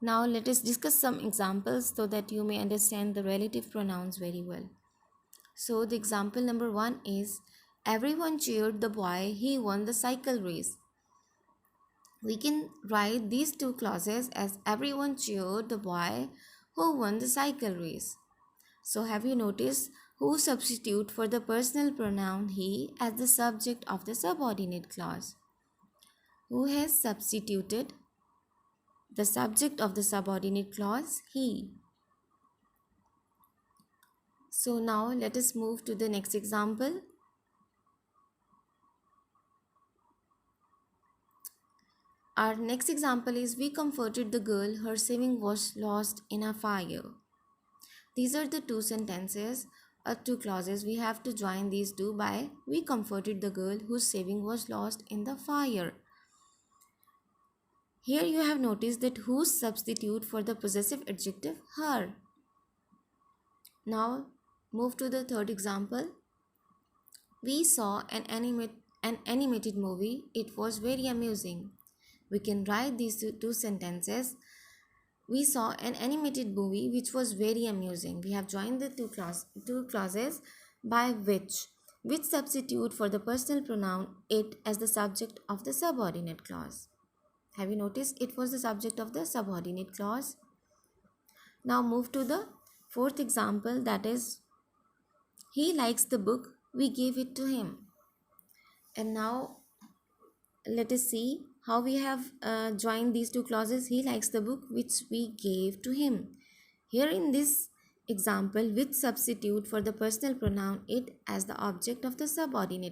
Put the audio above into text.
Now let us discuss some examples so that you may understand the relative pronouns very well. So the example number 1 is everyone cheered the boy, he won the cycle race. We can write these two clauses as everyone cheered the boy who won the cycle race. So have you noticed who substitute for the personal pronoun he as the subject of the subordinate clause? Who has substituted the subject of the subordinate clause he? So now let us move to the next example. Our next example is we comforted the girl, her saving was lost in a fire. These are the two sentences or two clauses. We have to join these two by we comforted the girl whose saving was lost in the fire. Here you have noticed that whose substitute for the possessive adjective her. Now move to the third example. We saw an animated movie. It was very amusing. We can write these two sentences. We saw an animated movie which was very amusing. We have joined the two clauses by which substitute for the personal pronoun it as the subject of the subordinate clause. Have you noticed it was the subject of the subordinate clause? Now move to the fourth example, that is he likes the book, we gave it to him. And now let us see how we have joined these two clauses. He likes the book which we gave to him. Here in this example, which substitute for the personal pronoun it as the object of the subordinate